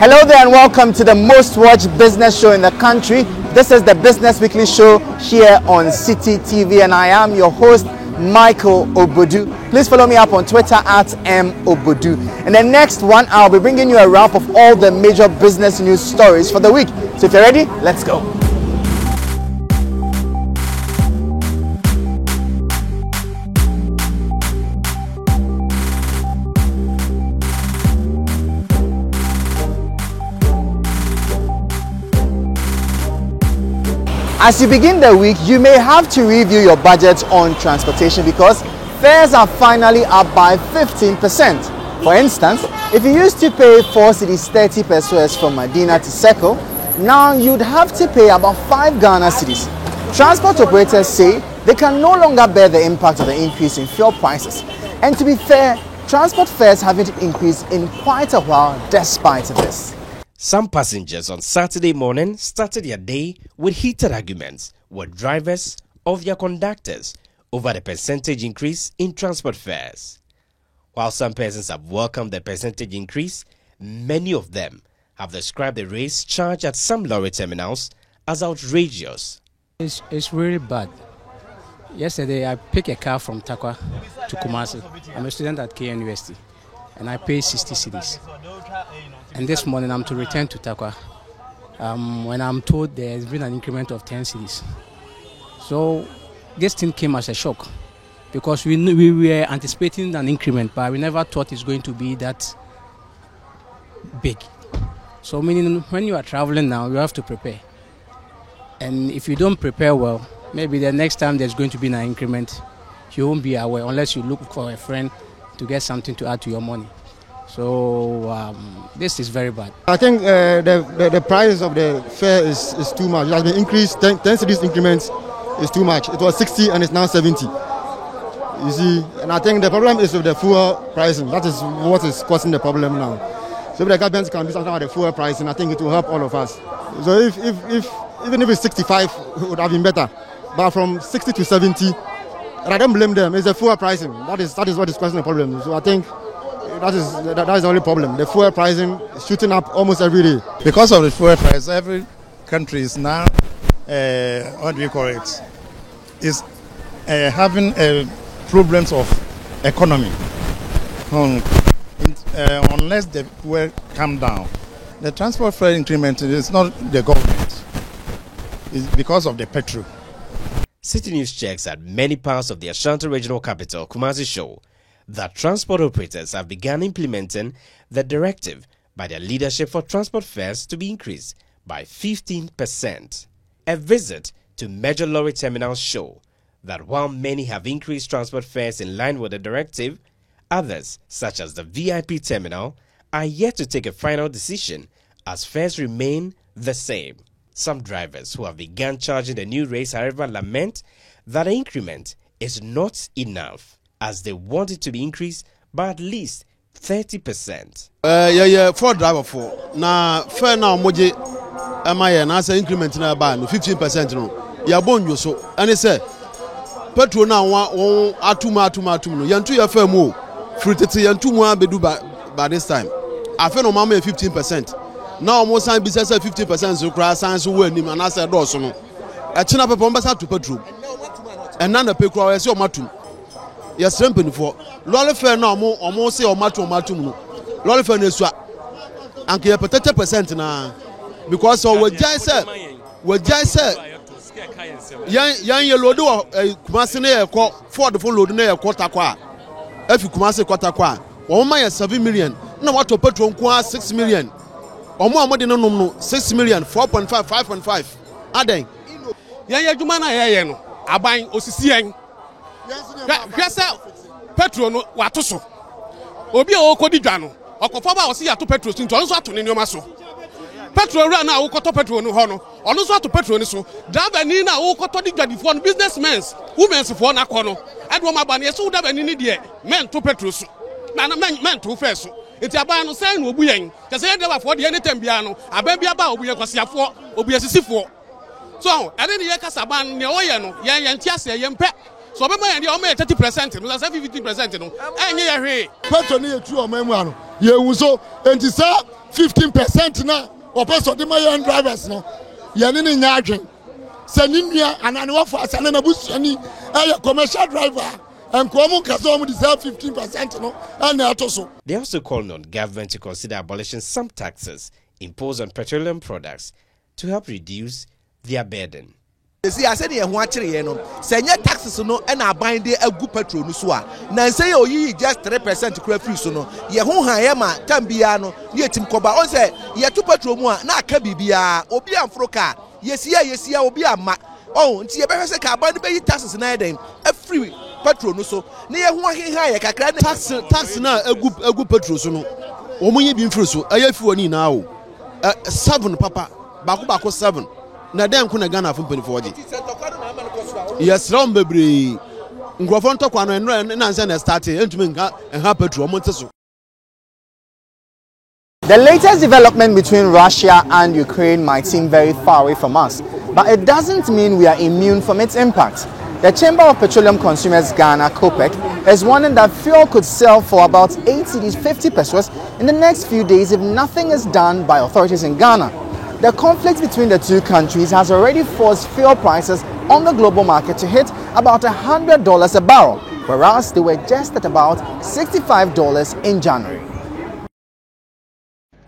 Hello there and welcome to the most watched business show in the country. This is the Business Weekly Show here on City TV and I am your host Michael Obodu. Please follow me up on Twitter at @mobodu. In the next 1 hour, I'll be bringing you a wrap of all the major business news stories for the week. So if you're ready, let's go. As you begin the week, you may have to review your budget on transportation because fares are finally up by 15%. For instance, if you used to pay 4 cedis 30 pesos from Medina to Seko, now you'd have to pay about 5 Ghana cedis. Transport operators say they can no longer bear the impact of the increase in fuel prices. And to be fair, transport fares haven't increased in quite a while despite this. Some passengers on Saturday morning started their day with heated arguments with drivers of their conductors over the percentage increase in transport fares. While some persons have welcomed the percentage increase, many of them have described the rates charged at some lorry terminals as outrageous. It's really bad. Yesterday I picked a car from Takwa to Kumasi. I'm a student at KNUST and I pay 60 cedis. And this morning I'm to return to Takwa when I'm told there's been an increment of 10 cedis. So this thing came as a shock because we were anticipating an increment, but we never thought it's going to be that big. So meaning when you are traveling now, you have to prepare. And if you don't prepare well, maybe the next time there's going to be an increment, you won't be aware unless you look for a friend to get something to add to your money. So this is very bad. I think the price of the fare is too much. It has been increased. 10 cedis increments is too much. It was 60 and it's now 70. You see, and I think the problem is with the fuel pricing. That is what is causing the problem now. So if the government can do something about the fuel pricing, I think it will help all of us. So if even if it's 65, it would have been better. But from 60 to 70, and I don't blame them. It's the fuel pricing. That is what is causing the problem. So I think that is the only problem. The fuel pricing is shooting up almost every day. Because of the fuel price, every country is now, what do you call it, is having problems of economy. Unless the fuel come down. The transport fare increment is not the government. It's because of the petrol. City News checks at many parts of the Ashanti regional capital, Kumasi, show that transport operators have begun implementing the directive by their leadership for transport fares to be increased by 15%. A visit to major lorry terminals show that while many have increased transport fares in line with the directive, others, such as the VIP terminal, are yet to take a final decision as fares remain the same. Some drivers who have begun charging the new rates, however, lament that the increment is not enough, as they want it to be increased by at least 30%. For driver for na fair now moje amaye na say increment na ba no 15% no ya bonyo so ane say petrol na won atuma no yantu ya fair mu free tete yantu mu abedu by this time afa no mama 15%. Now almost sign business 50% so cry signs so anim and I said do so no e chena pepe on besa to petrol and na pe kura we say o matum yes rempeni for lolly fare na omo say o matum no lolly fare na sua anke 30% na because we jai say yan ye load o Kumasi na ye ko Ford phone load na ye ko takwa afi Kumasi ko takwa o ma ye 7 million na wato petrol nko 6 million. Omo de no 6 million 4.5 5.5 aden yan ya dwuma na ye no aban osisi yan hwese petrol no wato so obi a okodi dwa no okofa ba osi ya to petrol so nto so ato ne nyoma so petrol ra na awokoto petrol no ho no ono so ato petrol ni so driver ni na awokoto di dwadifo no businessmen women fo na ko no edwo ma ba ne so driver ni de men to petrol so na men to first so eti aban no say no obu yen ke say driver for de anytime bia no aban bia ba obu yen kwasiafo obu yesisifo so ade ne ye kasa ban ne oye no yen tiase yen pe So be my dey o me 30%, no say 50% no. Enye ye hwe. Petrol ni etu o memu ano. Ye hu so enti say 15% na o person de my drivers no. Ye ni nya adwen. Se ni nua anane wo fa asa na busuani e commercial driver. And they also called on government to consider abolishing some taxes imposed on petroleum products to help reduce their burden. See, I said, send taxes no and I bind a good petrol no so. Now say you just 3% crop free so no. Ye who hayama tambiano, ye tim koba on say ye 2 petrol mo na ka bibia obi amfroka. Yes ya obi ama. Oh, nti ye be say ka bind be taxes na den a free petrol no so. Na ye ho aheha ye kakra tax na egu petrol so no. Omunye bi mfiri so ayafi woni na o. 7 papa. Bako 7. Na dem ko na Ghana fo mpani fo oje yes rom bebre ngrofo ntokwa no na nse na start entumi nka petrol mo nteso. The latest development between Russia and Ukraine might seem very far away from us, but it doesn't mean we are immune from its impact. The Chamber of Petroleum Consumers Ghana, COPEC, is warning that fuel could sell for about 50 pesos in the next few days if nothing is done by authorities in Ghana. The conflict between the two countries has already forced fuel prices on the global market to hit about $100 a barrel, whereas they were just at about $65 in January.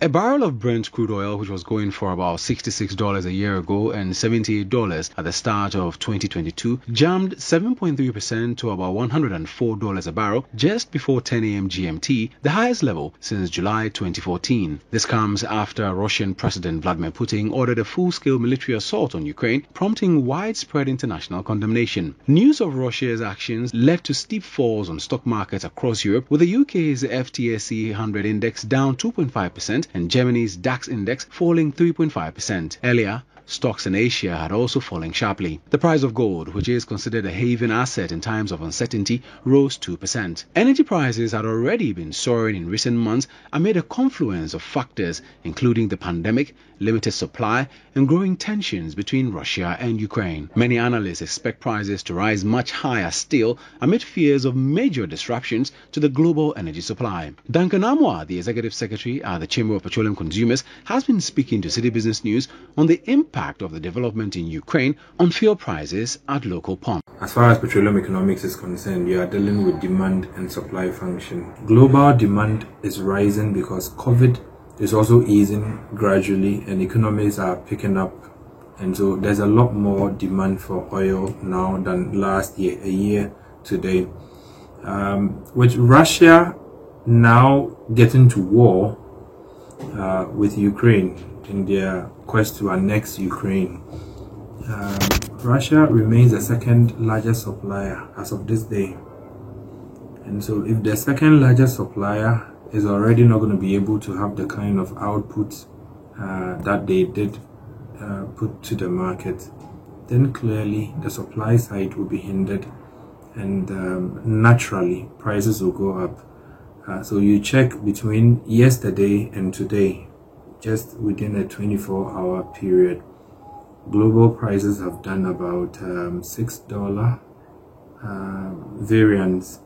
A barrel of Brent crude oil, which was going for about $66 a year ago and $78 at the start of 2022, jumped 7.3% to about $104 a barrel just before 10 a.m. GMT, the highest level since July 2014. This comes after Russian President Vladimir Putin ordered a full-scale military assault on Ukraine, prompting widespread international condemnation. News of Russia's actions led to steep falls on stock markets across Europe, with the UK's FTSE 100 index down 2.5%, and Germany's DAX index falling 3.5%. Earlier, stocks in Asia had also fallen sharply. The price of gold, which is considered a haven asset in times of uncertainty, rose 2%. Energy prices had already been soaring in recent months amid a confluence of factors, including the pandemic, limited supply, and growing tensions between Russia and Ukraine. Many analysts expect prices to rise much higher still amid fears of major disruptions to the global energy supply. Duncan Amwa, the Executive Secretary at the Chamber of Petroleum Consumers, has been speaking to City Business News on the impact of the development in Ukraine on fuel prices at local pumps. As far as petroleum economics is concerned, you are dealing with demand and supply function. Global demand is rising because COVID is also easing gradually and economies are picking up, and so there's a lot more demand for oil now than last year, a year today. With Russia now getting to war with Ukraine in their quest to annex Ukraine, Russia remains the second largest supplier as of this day. And so if the second largest supplier is already not going to be able to have the kind of output that they did put to the market, then clearly the supply side will be hindered, and naturally prices will go up. So you check between yesterday and today, just within a 24-hour period, global prices have done about $6 variance.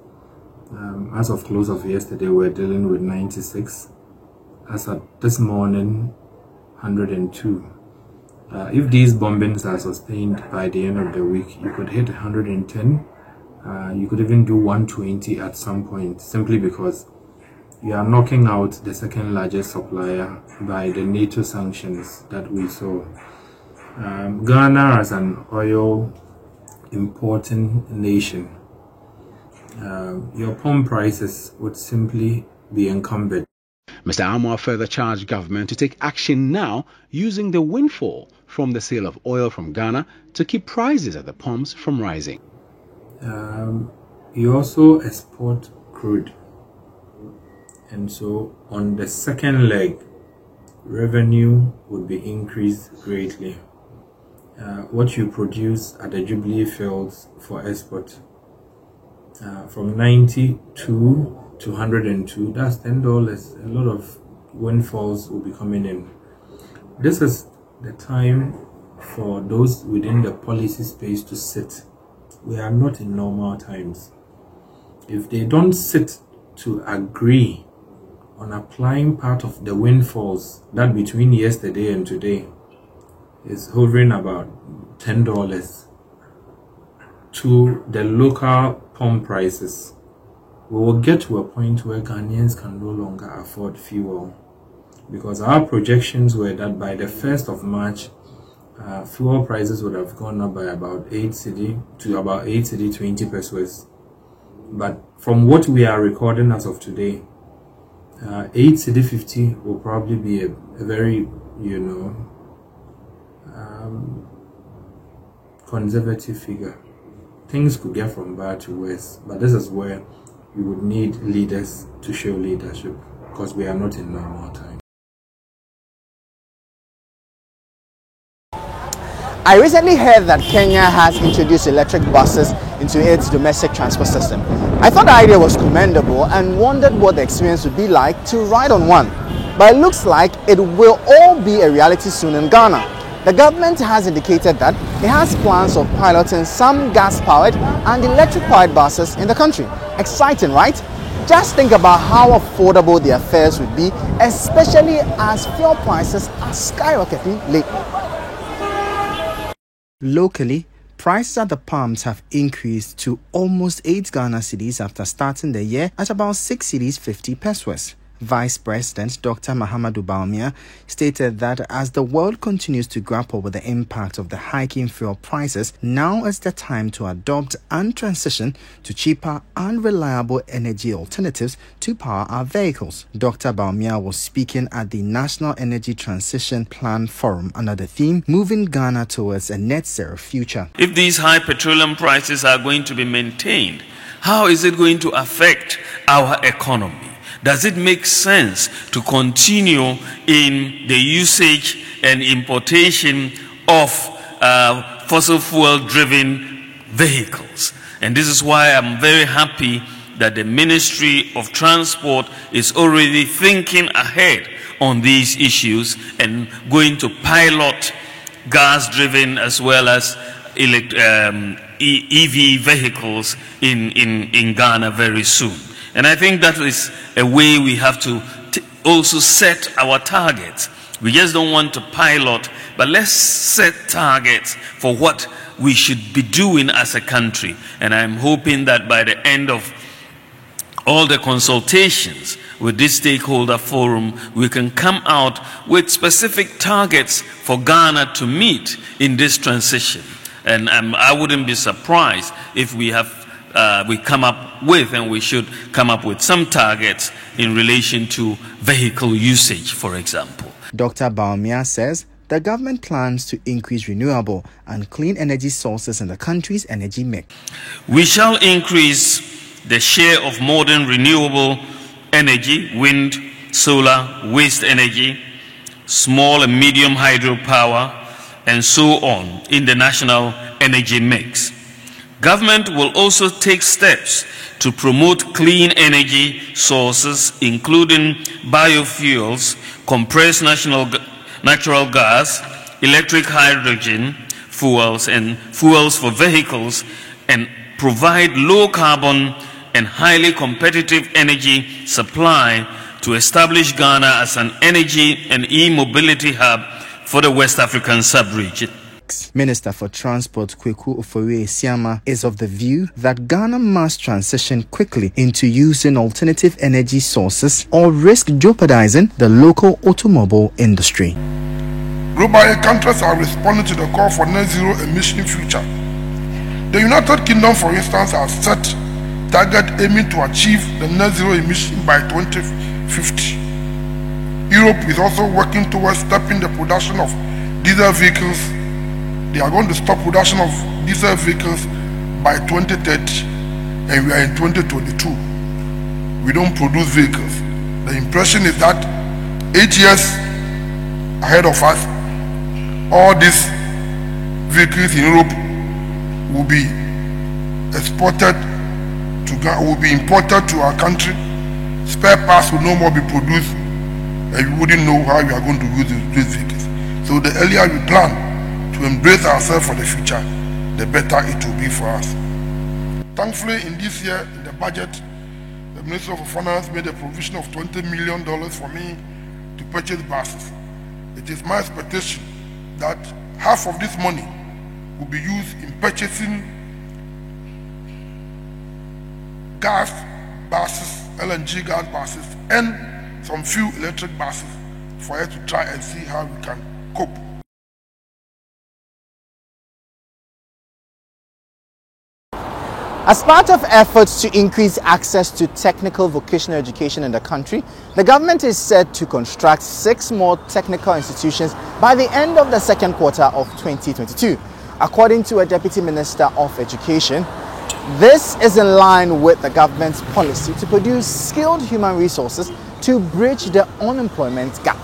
As of close of yesterday, we're dealing with 96. As of this morning, 102. If these bombings are sustained by the end of the week, you could hit 110. You could even do 120 at some point, simply because you are knocking out the second largest supplier by the NATO sanctions that we saw. Ghana, as an oil importing nation, your pump prices would simply be encumbered. Mr. Amwa further charged government to take action now, using the windfall from the sale of oil from Ghana to keep prices at the pumps from rising. You also export crude, and so on the second leg, revenue would be increased greatly. What you produce at the Jubilee fields for export, from 92 to 102, that's $10. A lot of windfalls will be coming in. This is the time for those within the policy space to sit we are not in normal times. If they don't sit to agree on applying part of the windfalls that between yesterday and today is hovering about $10 to the local pump prices, we will get to a point where Ghanaians can no longer afford fuel. Because our projections were that by the 1st of March, fuel prices would have gone up by about 8 cedi to about 8 cedi 20 pesos. But from what we are recording as of today, 8 cedi 50 will probably be a very, conservative figure. Things could get from bad to worse, but this is where we would need leaders to show leadership, because we are not in normal time. I recently heard that Kenya has introduced electric buses into its domestic transport system. I thought the idea was commendable and wondered what the experience would be like to ride on one. But it looks like it will all be a reality soon in Ghana. The government has indicated that it has plans of piloting some gas-powered and electric-powered buses in the country. Exciting, right? Just think about how affordable the affairs would be, especially as fuel prices are skyrocketing lately. Locally, prices at the pumps have increased to almost 8 Ghana cedis after starting the year at about 6 cedis 50 pesos. Vice President Dr. Mahamudu Bawumia stated that as the world continues to grapple with the impact of the hiking fuel prices, now is the time to adopt and transition to cheaper and reliable energy alternatives to power our vehicles. Dr. Bawumia was speaking at the National Energy Transition Plan Forum under the theme, Moving Ghana Towards a Net Zero Future. If these high petroleum prices are going to be maintained, how is it going to affect our economy? Does it make sense to continue in the usage and importation of fossil fuel-driven vehicles? And this is why I'm very happy that the Ministry of Transport is already thinking ahead on these issues and going to pilot gas-driven as well as EV vehicles in Ghana very soon. And I think that is a way we have to also set our targets. We just don't want to pilot, but let's set targets for what we should be doing as a country. And I'm hoping that by the end of all the consultations with this stakeholder forum, we can come out with specific targets for Ghana to meet in this transition. And I wouldn't be surprised if we come up with, and we should come up with some targets in relation to vehicle usage, for example. Dr. Bawumia says the government plans to increase renewable and clean energy sources in the country's energy mix. We shall increase the share of modern renewable energy, wind, solar, waste energy, small and medium hydropower, and so on in the national energy mix. Government will also take steps to promote clean energy sources, including biofuels, compressed natural gas, electric hydrogen fuels, and fuels for vehicles, and provide low carbon and highly competitive energy supply to establish Ghana as an energy and e-mobility hub for the West African sub-region. Minister for Transport Kweku Ofori-Esiama is of the view that Ghana must transition quickly into using alternative energy sources or risk jeopardizing the local automobile industry. Globally, countries are responding to the call for net zero emission future. The United Kingdom, for instance, has set target aiming to achieve the net zero emission by 2050. Europe is also working towards stopping the production of diesel vehicles. They are going to stop production of diesel vehicles by 2030, and we are in 2022. We don't produce vehicles. The impression is that 8 years ahead of us, all these vehicles in Europe will be imported to our country. Spare parts will no more be produced, and we wouldn't know how we are going to use these vehicles. So the earlier we plan to embrace ourselves for the future, the better it will be for us. Thankfully, in this year, in the budget, the Ministry of Finance made a provision of $20 million for me to purchase buses. It is my expectation that half of this money will be used in purchasing gas buses, LNG gas buses, and some few electric buses for us to try and see how we can cope. As part of efforts to increase access to technical vocational education in the country, the government is set to construct 6 more technical institutions by the end of the second quarter of 2022. According to a Deputy Minister of Education, this is in line with the government's policy to produce skilled human resources to bridge the unemployment gap.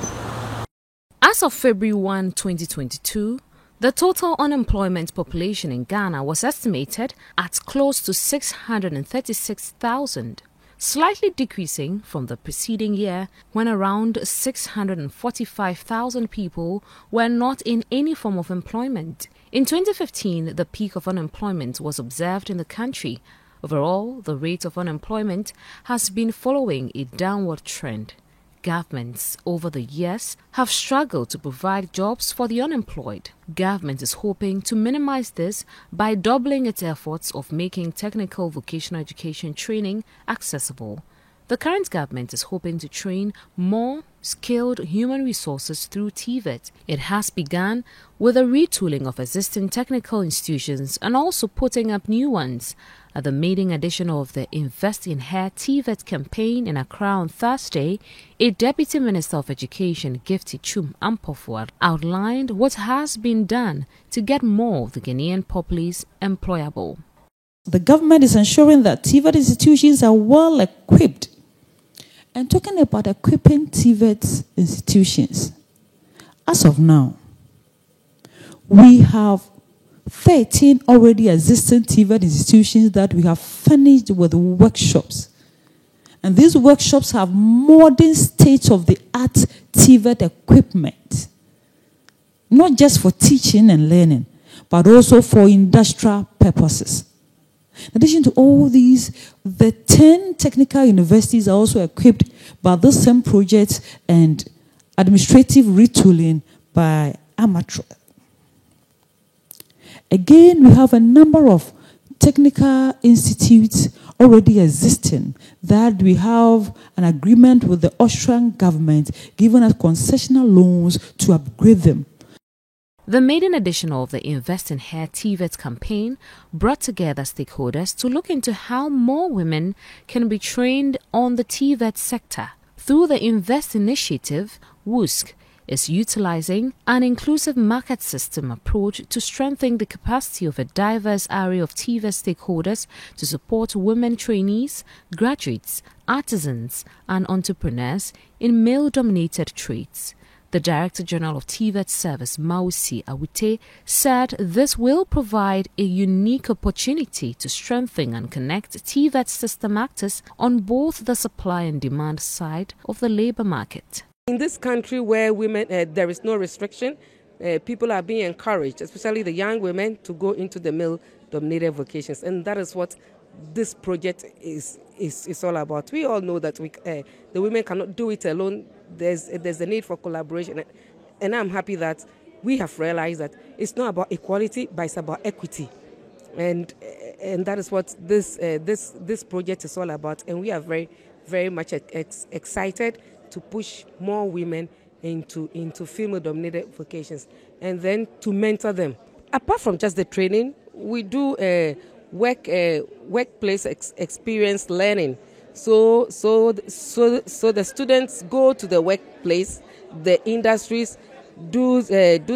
As of February 1, 2022, the total unemployment population in Ghana was estimated at close to 636,000, slightly decreasing from the preceding year when around 645,000 people were not in any form of employment. In 2015, the peak of unemployment was observed in the country. Overall, the rate of unemployment has been following a downward trend. Governments over the years have struggled to provide jobs for the unemployed. Government is hoping to minimize this by doubling its efforts of making technical vocational education training accessible. The current government is hoping to train more skilled human resources through TVET. It has begun with a retooling of existing technical institutions and also putting up new ones. At the maiden edition of the Invest in Her TVET campaign in Accra on Thursday, a Deputy Minister of Education, Gifty Chum Ampofo, outlined what has been done to get more of the Ghanaian populace employable. The government is ensuring that TVET institutions are well equipped. And talking about equipping TVET institutions, as of now, we have 13 already existing TVET institutions that we have furnished with workshops. And these workshops have modern state-of-the-art TVET equipment, not just for teaching and learning, but also for industrial purposes. In addition to all these, the 10 technical universities are also equipped by the same project and administrative retooling by Amateur. Again, we have a number of technical institutes already existing that we have an agreement with the Austrian government giving us concessional loans to upgrade them. The maiden edition of the Invest in Her TVET campaign brought together stakeholders to look into how more women can be trained on the TVET sector. Through the Invest initiative, WUSC is utilizing an inclusive market system approach to strengthen the capacity of a diverse array of TVET stakeholders to support women trainees, graduates, artisans, and entrepreneurs in male-dominated trades. The Director General of TVET Service, Mausi Awite, said this will provide a unique opportunity to strengthen and connect TVET system actors on both the supply and demand side of the labor market. In this country where women, there is no restriction, people are being encouraged, especially the young women, to go into the male-dominated vocations. And that is what this project is all about. We all know that the women cannot do it alone. There's a need for collaboration, and I'm happy that we have realized that it's not about equality, but it's about equity, and that is what this project is all about. And we are very, very much excited to push more women into female-dominated vocations, and then to mentor them. Apart from just the training, we do workplace experience learning. So the students go to the workplace, the industries, do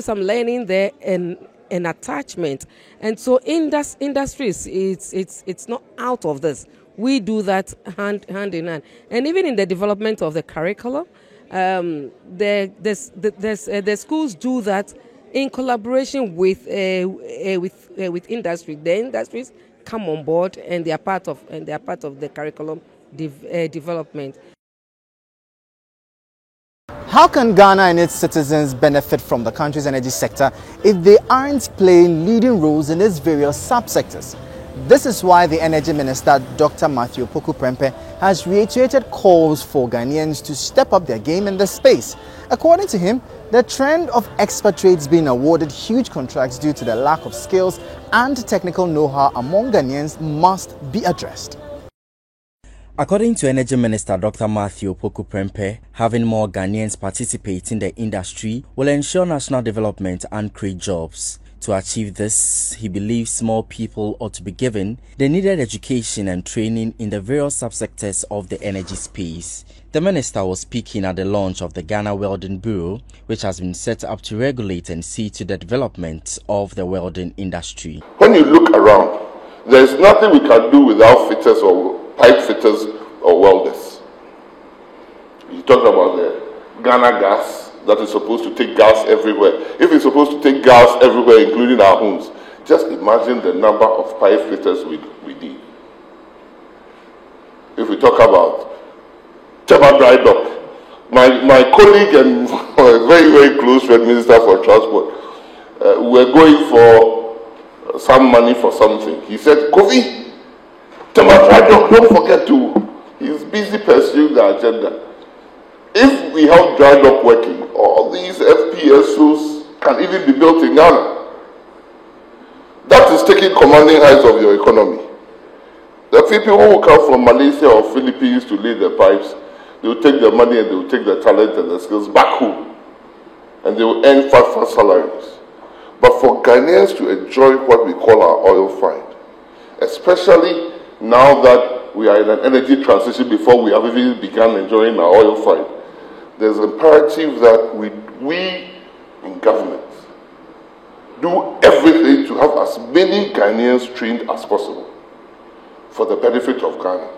some learning there and attachment. And so industries, it's not out of this. We do that hand in hand. And even in the development of the curriculum, the schools do that in collaboration with industry. The industries come on board and they are part of the curriculum development. How can Ghana and its citizens benefit from the country's energy sector if they aren't playing leading roles in its various subsectors? This is why the Energy Minister, Dr. Matthew Opoku Prempeh, has reiterated calls for Ghanaians to step up their game in this space. According to him, the trend of expatriates being awarded huge contracts due to the lack of skills and technical know-how among Ghanaians must be addressed. According to Energy Minister Dr. Matthew Opoku Prempeh, having more Ghanaians participate in the industry will ensure national development and create jobs. To achieve this, he believes more people ought to be given the needed education and training in the various subsectors of the energy space. The minister was speaking at the launch of the Ghana Welding Bureau, which has been set up to regulate and see to the development of the welding industry. When you look around, there is nothing we can do without fitters or pipe fitters or welders. You talk about the Ghana gas that is supposed to take gas everywhere. If it's supposed to take gas everywhere, including our homes, just imagine the number of pipe fitters we need. If we talk about Tema Dry Dock, my colleague and very, very close friend, Minister for Transport, we're going for some money for something. He said, Kofi, Tema Dry Dock, don't forget to. He's busy pursuing the agenda. If we have dry dock working, all these FPSOs can even be built in Ghana. That is taking commanding heights of your economy. The people who will come from Malaysia or Philippines to lay the pipes, they will take the money and they will take the talent and the skills back home. And they will earn fat salaries. But for Ghanaians to enjoy what we call our oil find, especially now that we are in an energy transition before we have even begun enjoying our oil find, there's an imperative that we in government do everything to have as many Ghanaians trained as possible for the benefit of Ghana.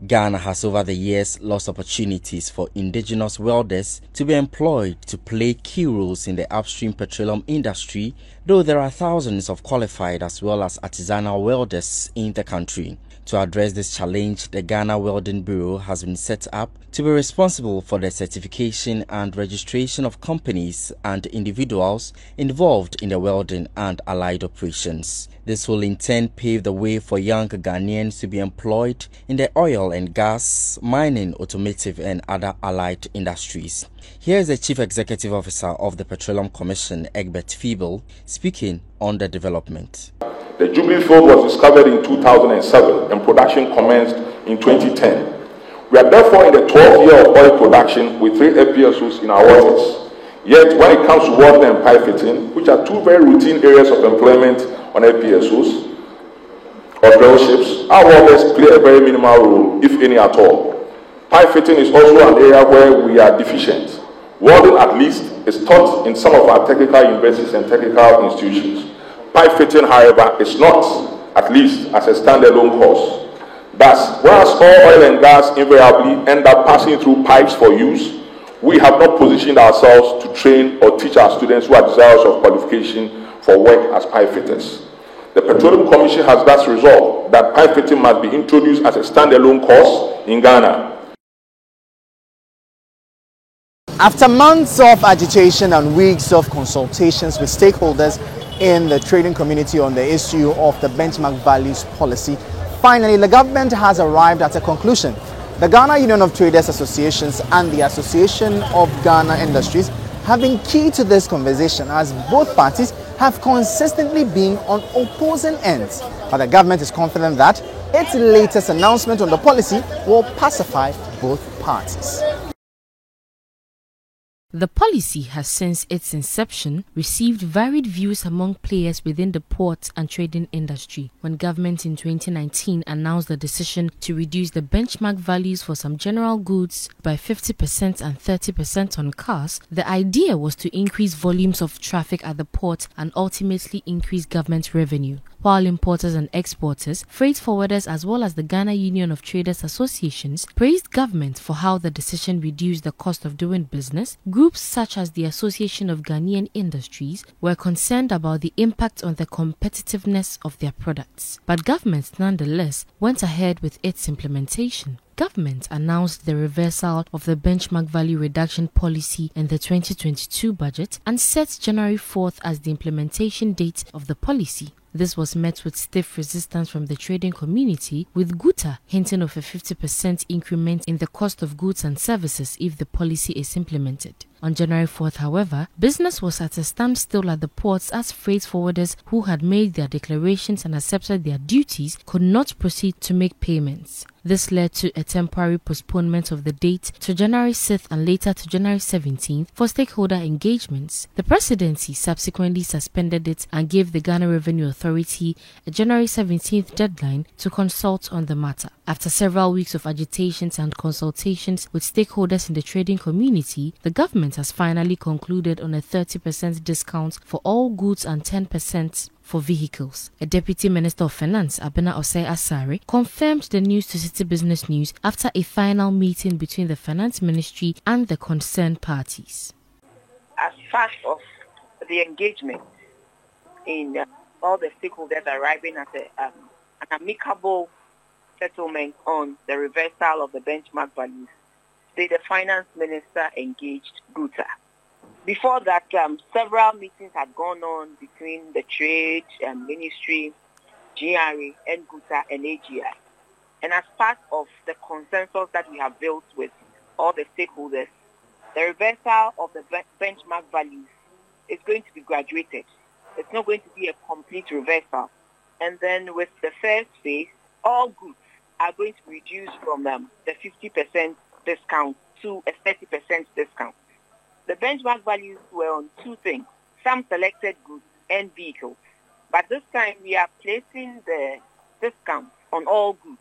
Ghana has over the years lost opportunities for indigenous welders to be employed to play key roles in the upstream petroleum industry, though there are thousands of qualified as well as artisanal welders in the country. To address this challenge, the Ghana Welding Bureau has been set up to be responsible for the certification and registration of companies and individuals involved in the welding and allied operations. This will in turn pave the way for young Ghanaians to be employed in the oil and gas, mining, automotive and other allied industries. Here is the Chief Executive Officer of the Petroleum Commission, Egbert Feeble, speaking on the development. The Jubilee field was discovered in 2007 and production commenced in 2010. We are therefore in the 12th year of oil production with 3 FPSOs in our waters. Yet when it comes to welding and pipe fitting, which are 2 very routine areas of employment on FPSOs or drill ships, our welders play a very minimal role, if any at all. Pipe fitting is also an area where we are deficient. Welding, at least, is taught in some of our technical universities and technical institutions. Pipe fitting, however, is not, at least as a standalone course. Thus, whereas all oil and gas invariably end up passing through pipes for use, we have not positioned ourselves to train or teach our students who are desirous of qualification for work as pipe fitters. The Petroleum Commission has thus resolved that pipe fitting must be introduced as a standalone course in Ghana. After months of agitation and weeks of consultations with stakeholders in the trading community on the issue of the benchmark values policy, finally the government has arrived at a conclusion. The Ghana Union of Traders Associations and the Association of Ghana Industries have been key to this conversation, as both parties have consistently been on opposing ends. But the government is confident that its latest announcement on the policy will pacify both parties. The policy has since its inception received varied views among players within the port and trading industry. When government in 2019 announced the decision to reduce the benchmark values for some general goods by 50% and 30% on cars, the idea was to increase volumes of traffic at the port and ultimately increase government revenue. While importers and exporters, freight forwarders as well as the Ghana Union of Traders Associations praised government for how the decision reduced the cost of doing business, groups such as the Association of Ghanaian Industries were concerned about the impact on the competitiveness of their products. But government nonetheless went ahead with its implementation. Government announced the reversal of the benchmark value reduction policy in the 2022 budget and set January 4th as the implementation date of the policy. This was met with stiff resistance from the trading community, with GUTA hinting of a 50% increment in the cost of goods and services if the policy is implemented. On January 4th, however, business was at a standstill at the ports as freight forwarders who had made their declarations and accepted their duties could not proceed to make payments. This led to a temporary postponement of the date to January 6th and later to January 17th for stakeholder engagements. The presidency subsequently suspended it and gave the Ghana Revenue Authority a January 17th deadline to consult on the matter. After several weeks of agitations and consultations with stakeholders in the trading community, the government has finally concluded on a 30% discount for all goods and 10% for vehicles. A Deputy Minister of Finance, Abena Osei Asare, confirmed the news to City Business News after a final meeting between the Finance Ministry and the concerned parties. As part of the engagement in all the stakeholders arriving at an amicable settlement on the reversal of the benchmark values, the Finance Minister engaged GUTA. Before that, several meetings had gone on between the Trade Ministry, GRA, and GUTA and AGI. And as part of the consensus that we have built with all the stakeholders, the reversal of the benchmark values is going to be graduated. It's not going to be a complete reversal. And then with the first phase, all goods are going to be reduced from the 50% discount to a 30% discount. The benchmark values were on two things, some selected goods and vehicles. But this time we are placing the discount on all goods,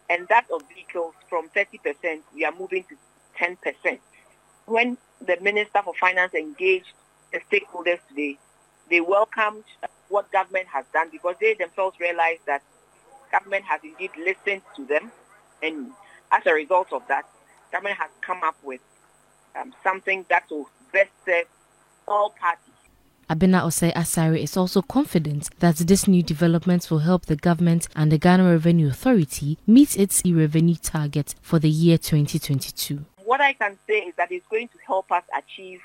and that of vehicles from 30%, we are moving to 10%. When the Minister for Finance engaged the stakeholders today, they welcomed what government has done because they themselves realized that government has indeed listened to them, and as a result of that, government has come up with something that will best serve all parties. Abena Osei Asare is also confident that this new development will help the government and the Ghana Revenue Authority meet its revenue target for the year 2022. What I can say is that it's going to help us achieve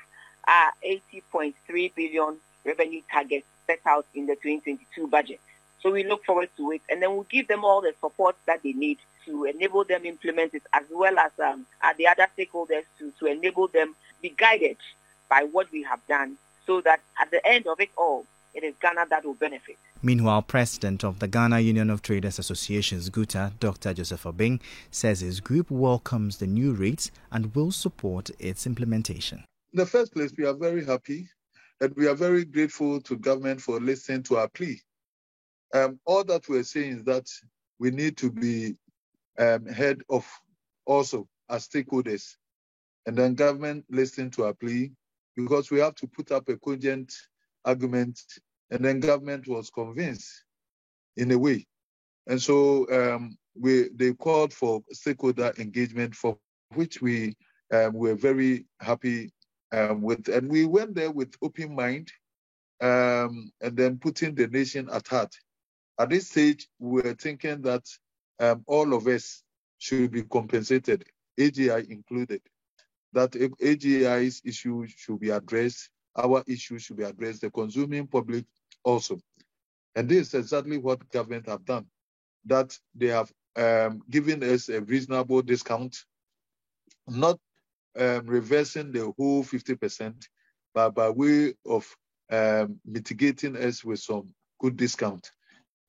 our 80.3 billion revenue target set out in the 2022 budget. So we look forward to it, and then we'll give them all the support that they need to enable them implement it, as well as the other stakeholders to enable them be guided by what we have done, so that at the end of it all, it is Ghana that will benefit. Meanwhile, President of the Ghana Union of Traders Associations, GUTA, Dr. Joseph Obeng, says his group welcomes the new rates and will support its implementation. In the first place, we are very happy and we are very grateful to government for listening to our plea. All that we're saying is that we need to be head of also as stakeholders, and then government listening to our plea, because we have to put up a cogent argument, and then government was convinced in a way. And so they called for stakeholder engagement, for which we were very happy with. And we went there with open mind and then putting the nation at heart. At this stage, we're thinking that all of us should be compensated, AGI included, that AGI's issue should be addressed, our issue should be addressed, the consuming public also. And this is exactly what government have done, that they have given us a reasonable discount, not reversing the whole 50%, but by way of mitigating us with some good discount.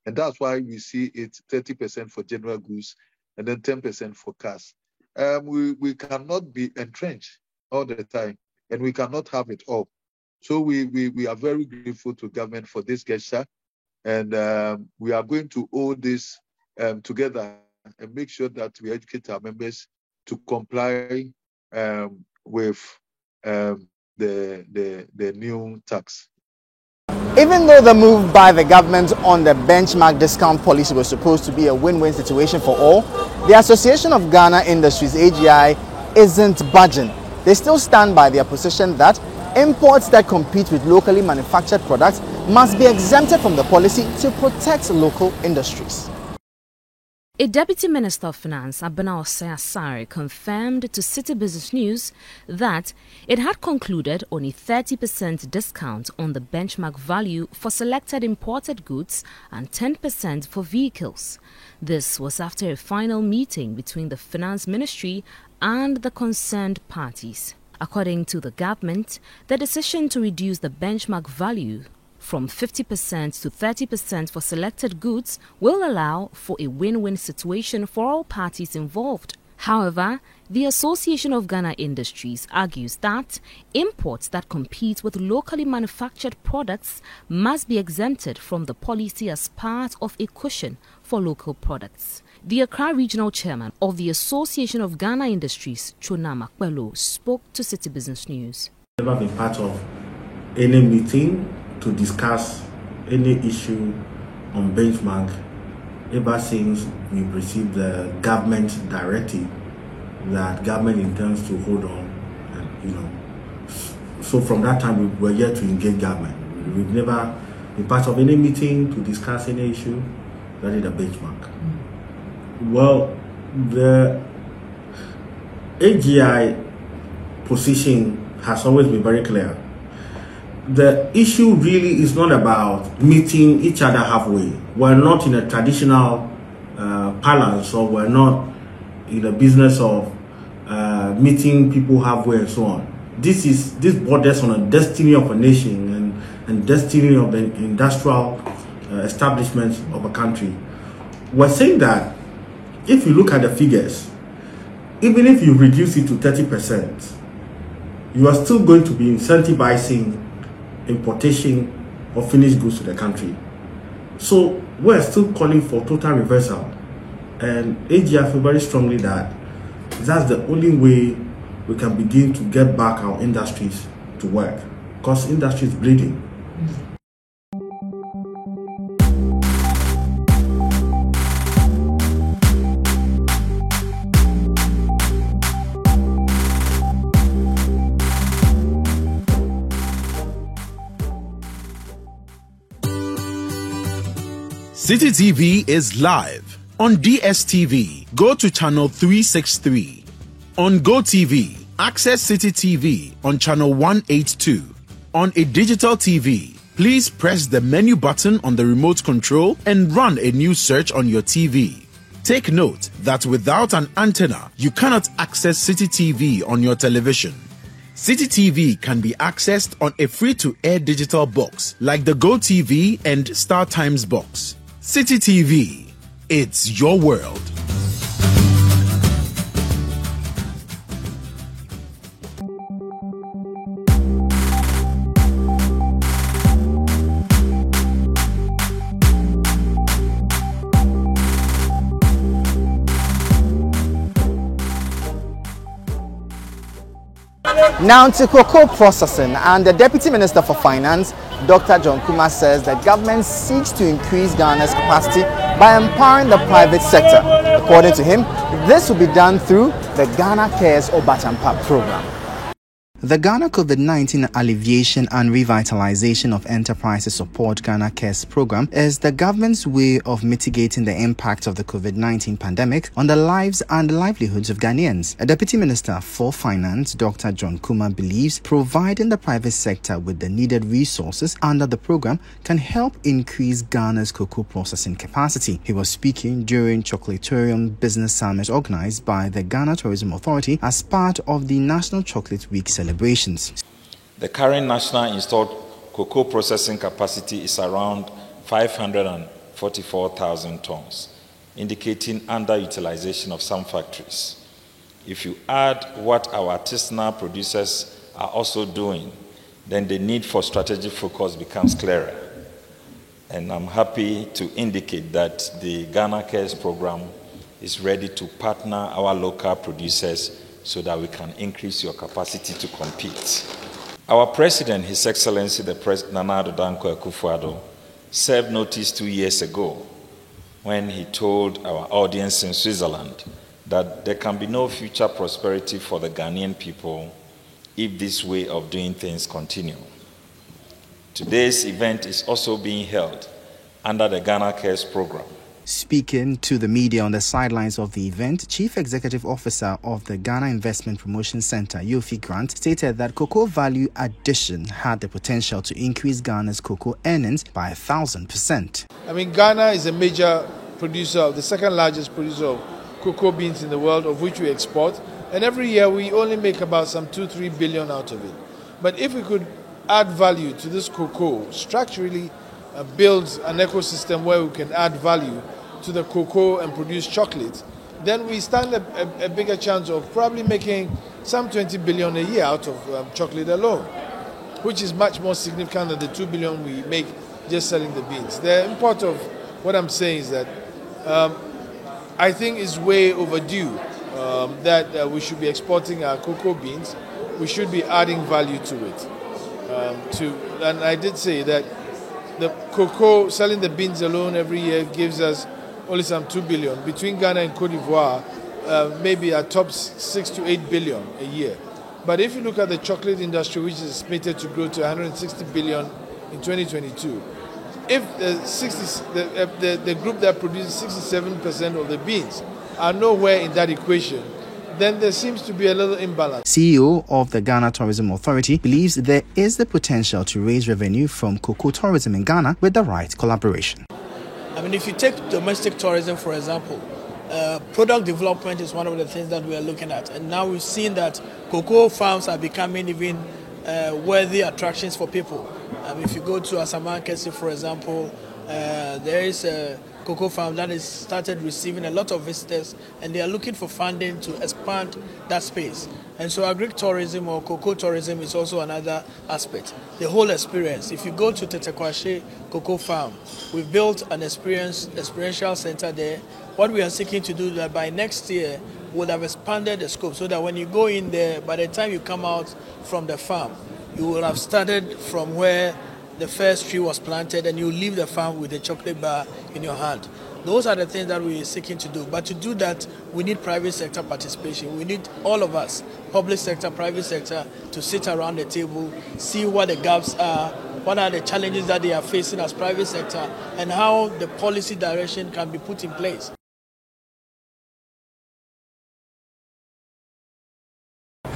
And that's why we see it 30% for general goods and then 10% for cars. We cannot be entrenched all the time, and we cannot have it all. So we are very grateful to government for this gesture, and we are going to hold this together and make sure that we educate our members to comply with the new tax. Even though the move by the government on the benchmark discount policy was supposed to be a win-win situation for all, the Association of Ghana Industries, AGI, isn't budging. They still stand by their position that imports that compete with locally manufactured products must be exempted from the policy to protect local industries. A Deputy Minister of Finance, Abena Osei Asare, confirmed to City Business News that it had concluded on a 30% discount on the benchmark value for selected imported goods and 10% for vehicles. This was after a final meeting between the Finance Ministry and the concerned parties. According to the government, the decision to reduce the benchmark value from 50% to 30% for selected goods will allow for a win-win situation for all parties involved. However, the Association of Ghana Industries argues that imports that compete with locally manufactured products must be exempted from the policy as part of a cushion for local products. The Accra Regional Chairman of the Association of Ghana Industries, Chona Makwelo, spoke to City Business News. Never been part of any meeting to discuss any issue on benchmark ever since we received the government directive that government intends to hold on, and, so from that time we were yet to engage government. We've never been part of any meeting to discuss any issue that is a benchmark. Well, the AGI position has always been very clear. The issue really is not about meeting each other halfway. We're not in a traditional balance, or we're not in the business of meeting people halfway and so on. This borders on a destiny of a nation and destiny of the industrial establishments of a country. We're saying that if you look at the figures, even if you reduce it to 30%, you are still going to be incentivizing importation of finished goods to the country. So we're still calling for total reversal, and AGI feel very strongly that that's the only way we can begin to get back our industries to work, because industry is bleeding. City TV is live on DSTV. Go to channel 363. On GoTV, access City TV on channel 182. On a digital TV, please press the menu button on the remote control and run a new search on your TV. Take note that without an antenna, you cannot access City TV on your television. City TV can be accessed on a free-to-air digital box like the GoTV and StarTimes box. City TV, it's your world. Now to cocoa processing, and the Deputy Minister for Finance, Dr. John Kumah, says the government seeks to increase Ghana's capacity by empowering the private sector. According to him, this will be done through the Ghana Cares Obatampa program. The Ghana COVID-19 Alleviation and Revitalization of Enterprises Support Ghana Cares program is the government's way of mitigating the impact of the COVID-19 pandemic on the lives and livelihoods of Ghanaians. A Deputy Minister for Finance, Dr. John Kumah, believes providing the private sector with the needed resources under the program can help increase Ghana's cocoa processing capacity. He was speaking during Chocolatorium Business Summit organized by the Ghana Tourism Authority as part of the National Chocolate Week celebrations. The current national installed cocoa processing capacity is around 544,000 tons, indicating underutilization of some factories. If you add what our artisanal producers are also doing, then the need for strategic focus becomes clearer. And I'm happy to indicate that the Ghana Cares program is ready to partner our local producers so that we can increase your capacity to compete. Our President, His Excellency the President Nana Addo Dankwa Akufo-Addo, served notice 2 years ago when he told our audience in Switzerland that there can be no future prosperity for the Ghanaian people if this way of doing things continue. Today's event is also being held under the Ghana Cares program, Speaking to the media on the sidelines of the event, Chief Executive Officer of the Ghana Investment Promotion Center, Yofi Grant, stated that cocoa value addition had the potential to increase Ghana's cocoa earnings by 1,000%. I mean, Ghana is a major producer, the second largest producer of cocoa beans in the world, of which we export. And every year we only make about some 2-3 billion out of it. But if we could add value to this cocoa, structurally build an ecosystem where we can add value to the cocoa and produce chocolate, then we stand a bigger chance of probably making some 20 billion a year out of chocolate alone, which is much more significant than the 2 billion we make just selling the beans. The import of what I'm saying is that I think it's way overdue that we should be exporting our cocoa beans. We should be adding value to it. And I did say that the cocoa, selling the beans alone every year gives us only some 2 billion. Between Ghana and Cote d'Ivoire, maybe a top 6 to 8 billion a year. But if you look at the chocolate industry, which is estimated to grow to 160 billion in 2022, if the group that produces 67% of the beans are nowhere in that equation, then there seems to be a little imbalance. CEO of the Ghana Tourism Authority believes there is the potential to raise revenue from cocoa tourism in Ghana with the right collaboration. I mean, if you take domestic tourism, for example, product development is one of the things that we are looking at. And now we've seen that cocoa farms are becoming even worthy attractions for people. If you go to Asamankesi, for example, there is a cocoa farm that has started receiving a lot of visitors, and they are looking for funding to expand that space. And so agri-tourism or cocoa tourism is also another aspect. The whole experience. If you go to Tetekwashe Cocoa Farm, we've built an experiential center there. What we are seeking to do is that by next year, we'll have expanded the scope so that when you go in there, by the time you come out from the farm, you will have started from where the first tree was planted, and you leave the farm with a chocolate bar in your hand. Those are the things that we are seeking to do. But to do that, we need private sector participation. We need all of us, public sector, private sector, to sit around the table, see what the gaps are, what are the challenges that they are facing as private sector, and how the policy direction can be put in place.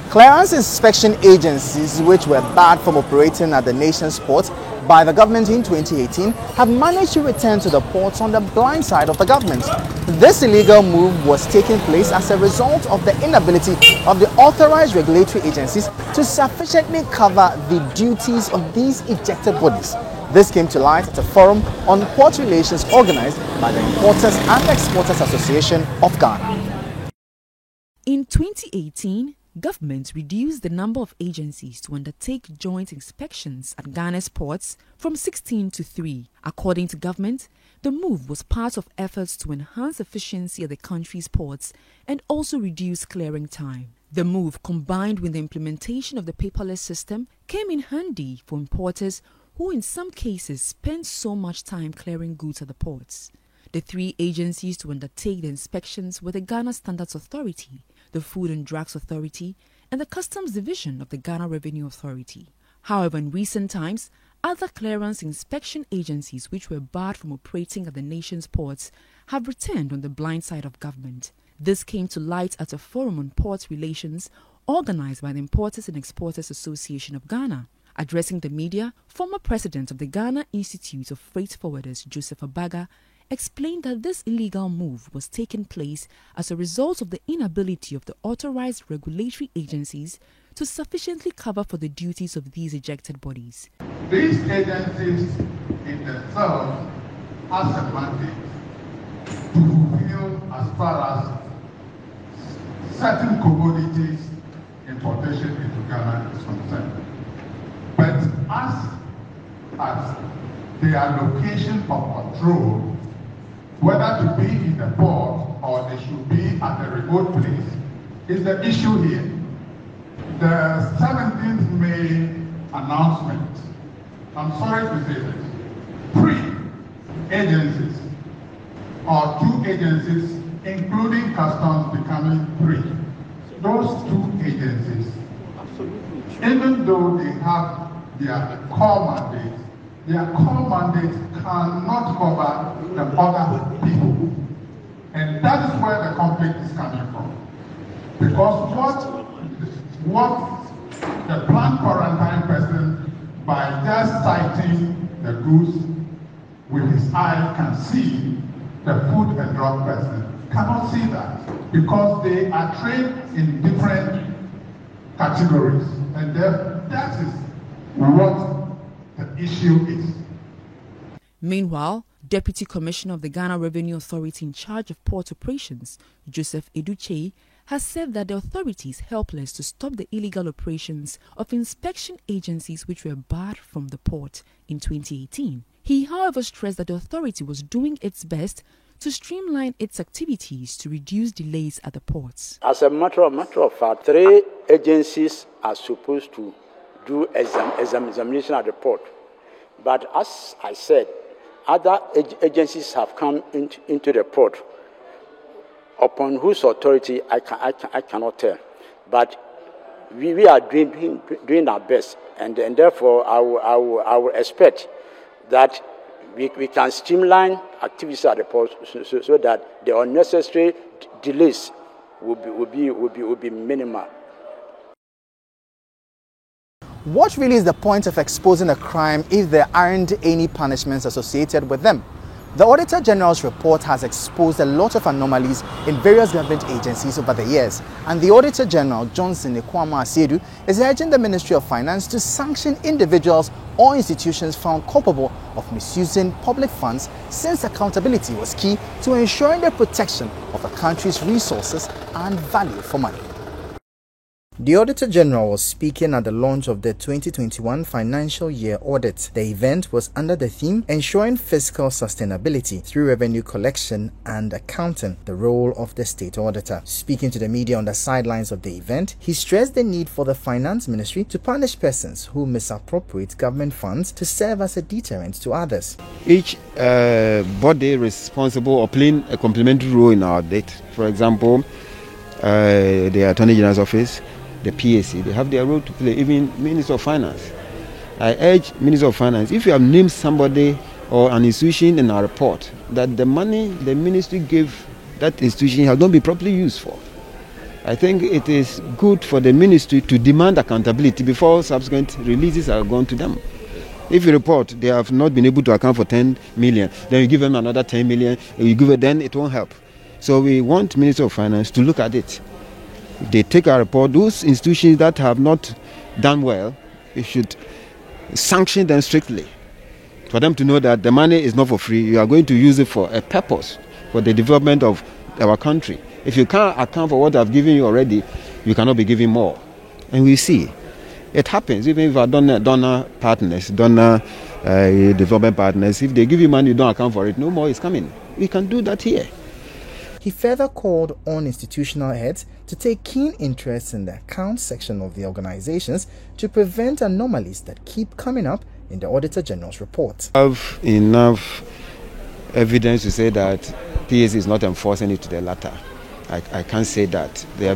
Clearance inspection agencies, which were barred from operating at the nation's ports by the government in 2018, have managed to return to the ports on the blind side of the government. This illegal move was taking place as a result of the inability of the authorized regulatory agencies to sufficiently cover the duties of these ejected bodies. This came to light at a forum on port relations organized by the Importers and Exporters Association of Ghana. In 2018, government reduced the number of agencies to undertake joint inspections at Ghana's ports from 16 to 3. According to government, the move was part of efforts to enhance efficiency at the country's ports and also reduce clearing time. The move, combined with the implementation of the paperless system, came in handy for importers who in some cases spend so much time clearing goods at the ports. The 3 agencies to undertake the inspections were the Ghana Standards Authority, the Food and Drugs Authority, and the Customs Division of the Ghana Revenue Authority. However, in recent times, other clearance inspection agencies which were barred from operating at the nation's ports have returned on the blind side of government. This came to light at a forum on port relations organized by the Importers and Exporters Association of Ghana. Addressing the media, former president of the Ghana Institute of Freight Forwarders, Joseph Abaga, explained that this illegal move was taking place as a result of the inability of the authorized regulatory agencies to sufficiently cover for the duties of these ejected bodies. These agencies in themselves has a mandate to fulfill as far as certain commodities importation into Ghana is concerned. But as their location of control, whether to be in the port or they should be at a remote place, is the issue here. The 17th May announcement, I'm sorry to say this, 3 agencies or 2 agencies, including customs, becoming 3. Those 2 agencies, even though they have their core mandate cannot cover the other people. And that is where the conflict is coming from. Because what the planned quarantine person, by just citing the goods with his eye, can see, the food and drug person cannot see that, because they are trained in different categories. And that is what the issue is. Meanwhile, Deputy Commissioner of the Ghana Revenue Authority in charge of port operations, Joseph Educhei, has said that the authority is helpless to stop the illegal operations of inspection agencies which were barred from the port in 2018. He, however, stressed that the authority was doing its best to streamline its activities to reduce delays at the ports. As a matter of fact, 3 agencies are supposed to do examination at the port. But as I said, other agencies have come into the port, upon whose authority I cannot tell. But we are doing our best, and therefore I will expect that we can streamline activities at the port so that the unnecessary delays will be minimal. What really is the point of exposing a crime if there aren't any punishments associated with them? The Auditor General's report has exposed a lot of anomalies in various government agencies over the years, and the Auditor General, Johnson Ekwama Asiedu, is urging the Ministry of Finance to sanction individuals or institutions found culpable of misusing public funds, since accountability was key to ensuring the protection of a country's resources and value for money. The Auditor General was speaking at the launch of the 2021 financial year audit. The event was under the theme Ensuring Fiscal Sustainability Through Revenue Collection and Accounting, the role of the State Auditor. Speaking to the media on the sidelines of the event, he stressed the need for the Finance Ministry to punish persons who misappropriate government funds to serve as a deterrent to others. Each body responsible or playing a complementary role in our audit, for example, the Attorney General's Office, the PAC, they have their role to play, even Minister of Finance. I urge Minister of Finance, if you have named somebody or an institution in our report that the money the ministry gave that institution has not been properly used for, I think it is good for the ministry to demand accountability before subsequent releases are gone to them. If you report they have not been able to account for 10 million, then you give them another 10 million, you give it, then it won't help. So we want Minister of Finance to look at it. If they take our report, those institutions that have not done well, we should sanction them strictly for them to know that the money is not for free. You are going to use it for a purpose, for the development of our country. If you can't account for what I've given you already, you cannot be giving more. And we see it happens. Even if our donor partners, development partners, if they give you money, you don't account for it, no more is coming. We can do that here. He further called on institutional heads to take keen interest in the accounts section of the organizations to prevent anomalies that keep coming up in the Auditor General's report. I have enough evidence to say that PAC is not enforcing it to the latter. I can't say that. They are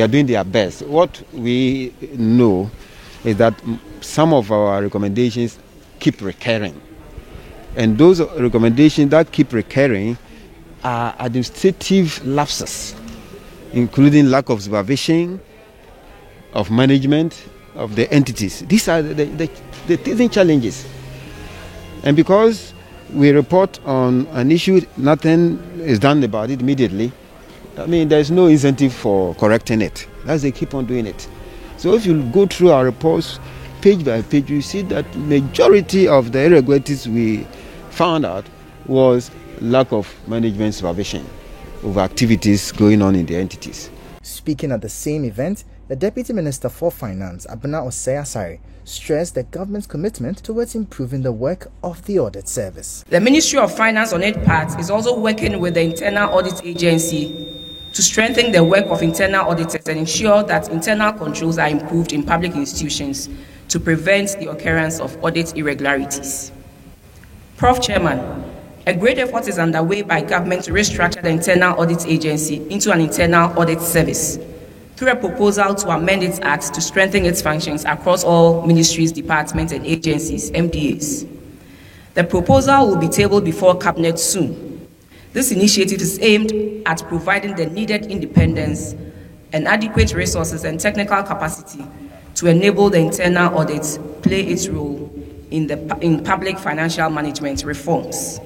doing their best. What we know is that some of our recommendations keep recurring. And those recommendations that keep recurring are administrative lapses, including lack of supervision, of management, of the entities. These are the teething challenges. And because we report on an issue, nothing is done about it immediately, I mean, there's no incentive for correcting it. That's they keep on doing it. So if you go through our reports, page by page, you see that majority of the irregularities we found out was lack of management supervision over activities going on in the entities. Speaking at the same event, the Deputy Minister for Finance, Abena Osei-Asare, stressed the government's commitment towards improving the work of the audit service. The Ministry of Finance on its part is also working with the Internal Audit Agency to strengthen the work of internal auditors and ensure that internal controls are improved in public institutions to prevent the occurrence of audit irregularities. Prof. Chairman, a great effort is underway by government to restructure the Internal Audit Agency into an internal audit service through a proposal to amend its acts to strengthen its functions across all ministries, departments, and agencies, MDAs. The proposal will be tabled before Cabinet soon. This initiative is aimed at providing the needed independence and adequate resources and technical capacity to enable the internal audit play its role in public financial management reforms.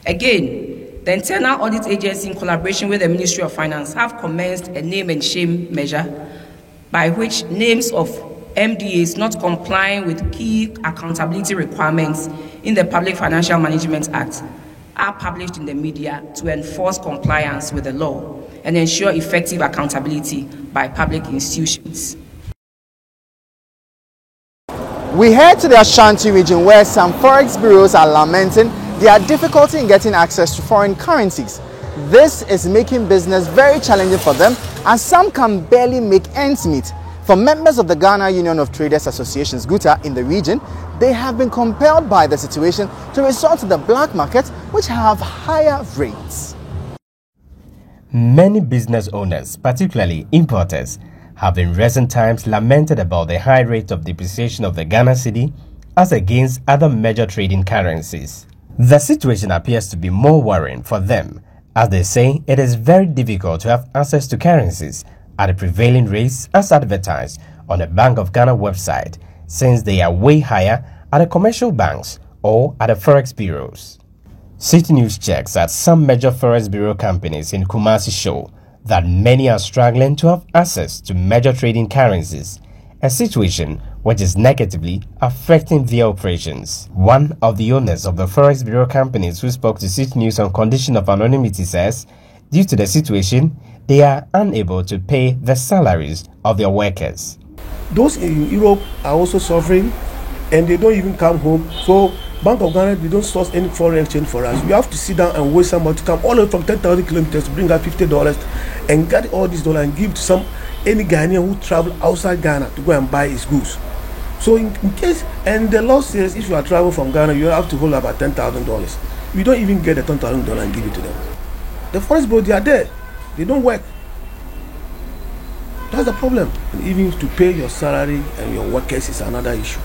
Again, the Internal Audit Agency, in collaboration with the Ministry of Finance, have commenced a name and shame measure by which names of MDAs not complying with key accountability requirements in the Public Financial Management Act are published in the media to enforce compliance with the law and ensure effective accountability by public institutions. We head to the Ashanti region where some forex bureaus are lamenting their difficulty in getting access to foreign currencies. This is making business very challenging for them, and some can barely make ends meet. For members of the Ghana Union of Traders Associations, GUTA, in the region, they have been compelled by the situation to resort to the black market, which have higher rates. Many business owners, particularly importers, have in recent times lamented about the high rate of depreciation of the Ghana cedi as against other major trading currencies. The situation appears to be more worrying for them, as they say it is very difficult to have access to currencies at the prevailing rates as advertised on the Bank of Ghana website, since they are way higher at the commercial banks or at the forex bureaus. City News checks at some major forex bureau companies in Kumasi show that many are struggling to have access to major trading currencies, a situation which is negatively affecting their operations. One of the owners of the forex bureau companies who spoke to City News on condition of anonymity says, due to the situation, they are unable to pay the salaries of their workers. Those in Europe are also suffering, and they don't even come home. So Bank of Ghana, they don't source any foreign exchange for us. We have to sit down and wait somebody to come all the way from 10,000 kilometers to bring out $50 and get all these dollars and give to any Ghanaian who travel outside Ghana to go and buy his goods. So in case, and the law says if you are traveling from Ghana, you have to hold about $10,000. We don't even get the $10,000 and give it to them. The forex bureau, they are there. They don't work. That's the problem. And even to pay your salary and your workers is another issue.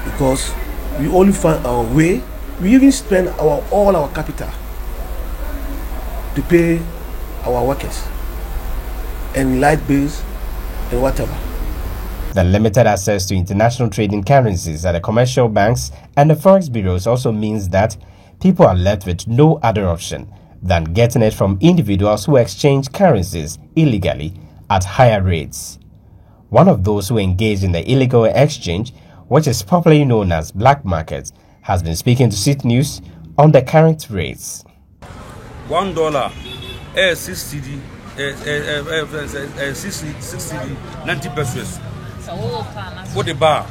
Because we only find our way. We even spend all our capital to pay our workers and light bills and whatever. The limited access to international trading currencies at the commercial banks and the forex bureaus also means that people are left with no other option than getting it from individuals who exchange currencies illegally at higher rates. One of those who engage in the illegal exchange, which is popularly known as black market, has been speaking to City News on the current rates. $1 6 cedi, 90 pesos. What the bar?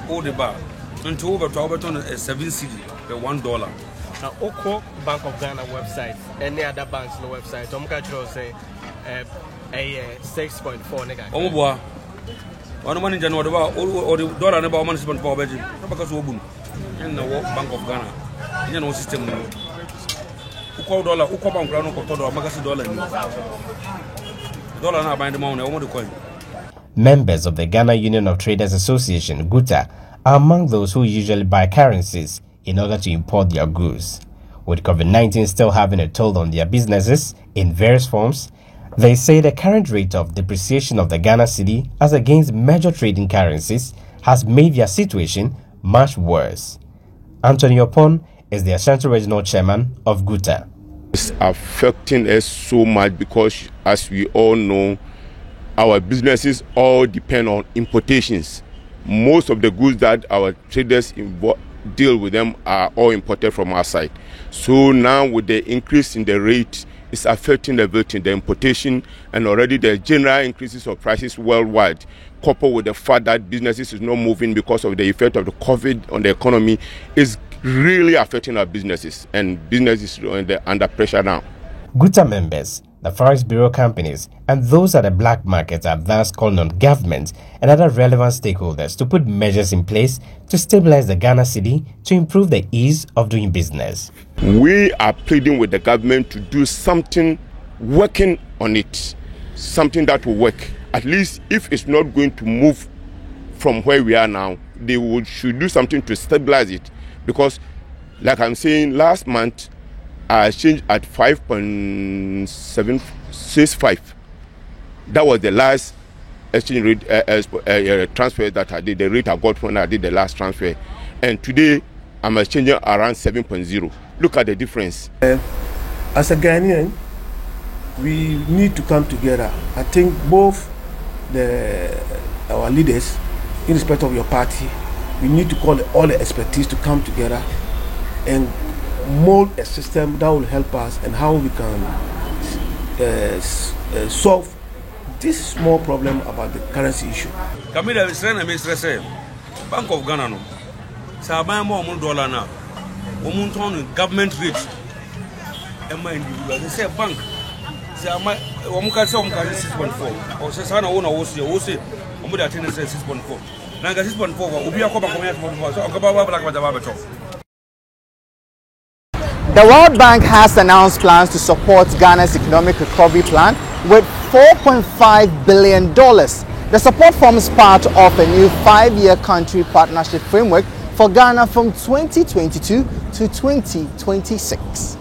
All the bar. Until over to Overton 7 cedi, $1. Now, Oko Bank of Ghana website, any other banks on the website, I'm going to say a 6.4 Oh, boy. One money January or the dollar about money spent for Belgium. Because we in the Bank of Ghana. You know, system. Uko dollar, Uko Bank Ghana, $1 magazine dollar. Dollar now buying the money, I want to coin. Members of the Ghana Union of Traders Association, GUTA, are among those who usually buy currencies in order to import their goods. With COVID-19 still having a toll on their businesses in various forms, they say the current rate of depreciation of the Ghana cedi as against major trading currencies has made their situation much worse. Anthony Opon is the Ashanti Regional Chairman of GUTA. It's affecting us so much because, as we all know, our businesses all depend on importations. Most of the goods that our traders deal with them are all imported from our side. So now with the increase in the rate, it's affecting everything, the importation and already the general increases of prices worldwide, coupled with the fact that businesses is not moving because of the effect of the COVID on the economy, is really affecting our businesses, and businesses are under pressure now. GUTA members, the forex bureau companies, and those at the black market are thus calling on government and other relevant stakeholders to put measures in place to stabilize the Ghana cedi to improve the ease of doing business. We are pleading with the government to do something, working on it, something that will work. At least if it's not going to move from where we are now, they should do something to stabilize it. Because, like I'm saying, last month, I exchanged at 5.765. That was the last exchange rate transfer that I did, the rate I got when I did the last transfer. And today, I'm exchanging around 7.0. Look at the difference. As a Ghanaian, we need to come together. I think both our leaders, in respect of your party, we need to call all the expertise to come together and mold a system that will help us and how we can solve this small problem about the currency issue. Kamila say Bank of Ghana no. Sa buy more $1 now. We turn government rate. Am I individual? They say bank. Say am I? We can say 6.4. Or say sana wona wo say we dey attend say 6.4. Na 6.4 obi akoba come here 6.4. So okaba black ba beto. The World Bank has announced plans to support Ghana's economic recovery plan with $4.5 billion. The support forms part of a new 5-year country partnership framework for Ghana from 2022 to 2026.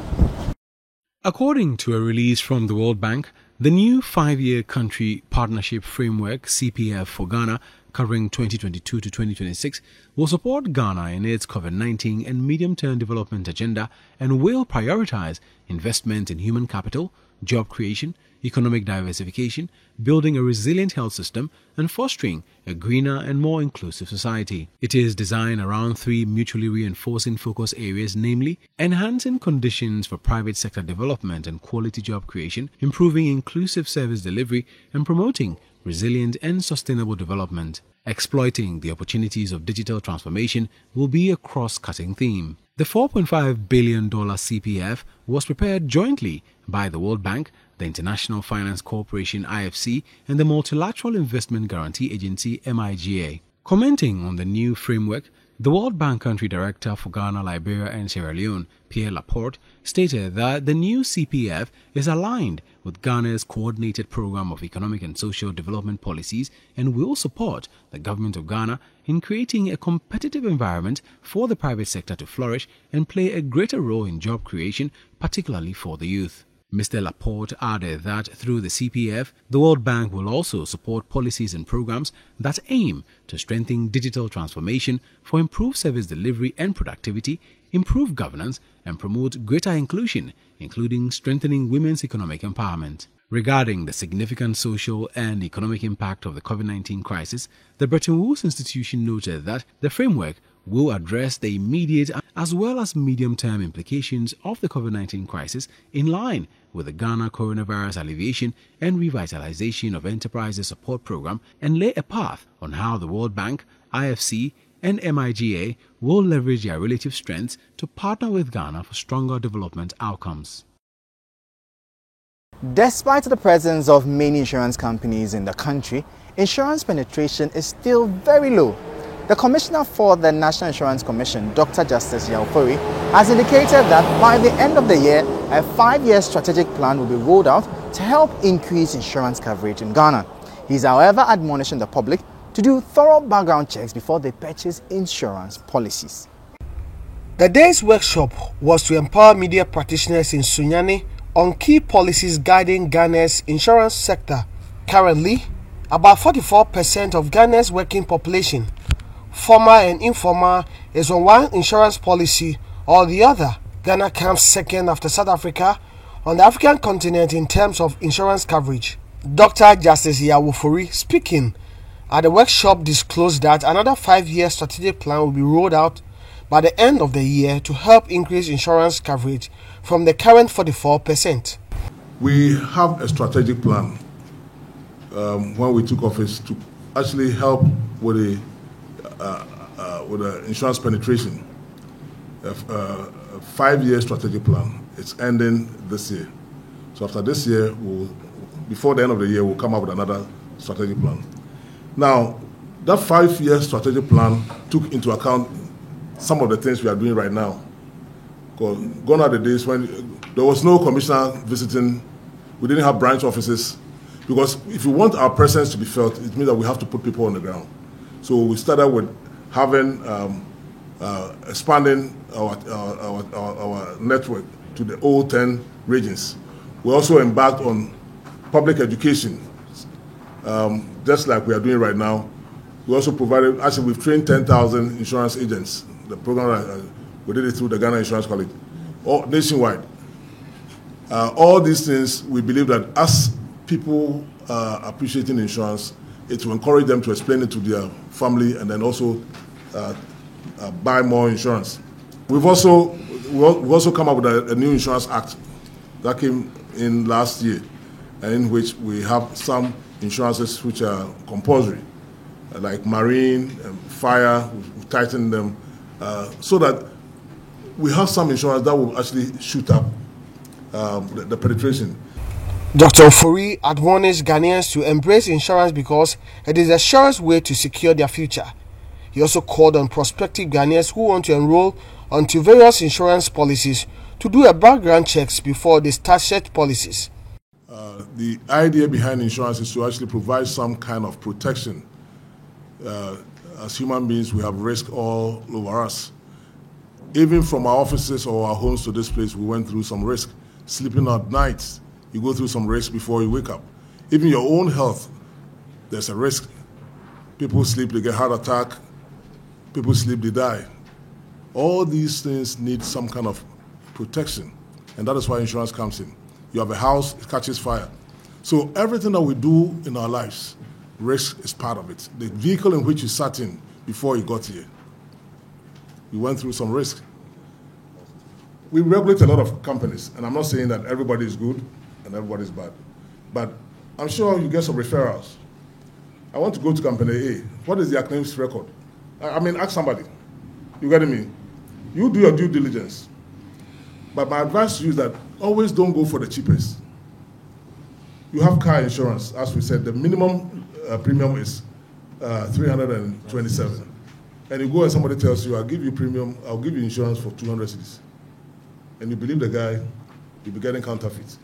According to a release from the World Bank, the new 5-year country partnership framework CPF for Ghana covering 2022 to 2026 will support Ghana in its COVID-19 and medium-term development agenda and will prioritize investment in human capital, job creation, economic diversification, building a resilient health system, and fostering a greener and more inclusive society. It is designed around 3 mutually reinforcing focus areas, namely enhancing conditions for private sector development and quality job creation, improving inclusive service delivery, and promoting resilient and sustainable development. Exploiting the opportunities of digital transformation will be a cross-cutting theme. The $4.5 billion CPF was prepared jointly by the World Bank, the International Finance Corporation IFC, and the Multilateral Investment Guarantee Agency MIGA. Commenting on the new framework, the World Bank Country Director for Ghana, Liberia and Sierra Leone, Pierre Laporte, stated that the new CPF is aligned with Ghana's coordinated program of economic and social development policies and will support the government of Ghana in creating a competitive environment for the private sector to flourish and play a greater role in job creation, particularly for the youth. Mr. Laporte added that through the CPF, the World Bank will also support policies and programs that aim to strengthen digital transformation for improved service delivery and productivity, improve governance, and promote greater inclusion, including strengthening women's economic empowerment. Regarding the significant social and economic impact of the COVID-19 crisis, the Bretton Woods Institution noted that the framework will address the immediate as well as medium-term implications of the COVID-19 crisis in line with the Ghana Coronavirus Alleviation and Revitalization of Enterprises Support Program and lay a path on how the World Bank, IFC, and MIGA will leverage their relative strengths to partner with Ghana for stronger development outcomes. Despite the presence of many insurance companies in the country, insurance penetration is still very low. The Commissioner for the National Insurance Commission, Dr. Justice Yaw Ofori, has indicated that by the end of the year, a 5-year strategic plan will be rolled out to help increase insurance coverage in Ghana. He is, however, admonishing the public to do thorough background checks before they purchase insurance policies. The day's workshop was to empower media practitioners in Sunyani on key policies guiding Ghana's insurance sector. Currently, about 44% of Ghana's working population, formal and informal, is on one insurance policy or the other. Ghana comes second after South Africa on the African continent in terms of insurance coverage. Dr. Justice Yaw Ofori, speaking at the workshop, disclosed that another 5-year strategic plan will be rolled out by the end of the year to help increase insurance coverage from the current 44%. We have a strategic plan when we took office to actually help with the insurance penetration. A 5-year strategic plan. It's ending this year. So after this year, before the end of the year, we'll come up with another strategic plan. Now, that 5-year strategic plan took into account some of the things we are doing right now. Gone are the days when there was no commissioner visiting, we didn't have branch offices, because if we want our presence to be felt, it means that we have to put people on the ground. So we started with having expanding our network to the all 10 regions. We also embarked on public education, just like we are doing right now. We also provided, actually we've trained 10,000 insurance agents. The program, we did it through the Ghana Insurance College, nationwide. All these things, we believe that as people are appreciating insurance, it will encourage them to explain it to their family and then also buy more insurance. We've also come up with a new insurance act that came in last year, in which we have some insurances which are compulsory, like marine, fire. We've tightened them so that we have some insurance that will actually shoot up the penetration. Dr. Ofori admonished Ghanaians to embrace insurance because it is a surest way to secure their future. He also called on prospective Ghanaians who want to enroll onto various insurance policies to do a background checks before they start such policies. The idea behind insurance is to actually provide some kind of protection. As human beings, we have risk all over us. Even from our offices or our homes to this place, we went through some risk. Sleeping at night, you go through some risk before you wake up. Even your own health, there's a risk. People sleep, they get heart attack. People sleep, they die. All these things need some kind of protection, and that is why insurance comes in. You have a house, it catches fire. So everything that we do in our lives, risk is part of it. The vehicle in which you sat in before you got here, you went through some risk. We regulate a lot of companies, and I'm not saying that everybody is good and everybody is bad, but I'm sure you get some referrals. I want to go to company A. What is their claims record? I mean, ask somebody. You getting me? You do your due diligence. But my advice to you is that always don't go for the cheapest. You have car insurance, as we said, the minimum premium is 327. And you go and somebody tells you, I'll give you premium, I'll give you insurance for 200 cedis. And you believe the guy, you'll be getting counterfeit.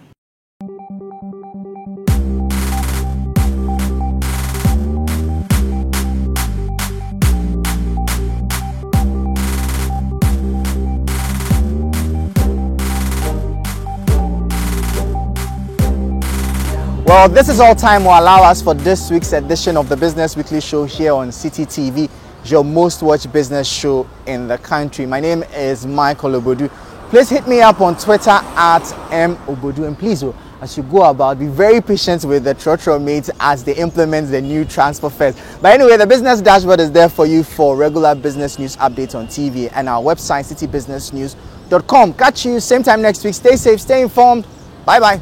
Well, this is all time will allow us for this week's edition of the Business Weekly Show here on City TV, your most watched business show in the country. My name is Michael Obodu. Please hit me up on Twitter at @mobodu, and please, as you go about, be very patient with the Trotro mates as they implement the new transfer fares. But anyway, the business dashboard is there for you for regular business news updates on TV, and our website citybusinessnews.com. Catch you same time next week. Stay safe, stay informed. Bye bye.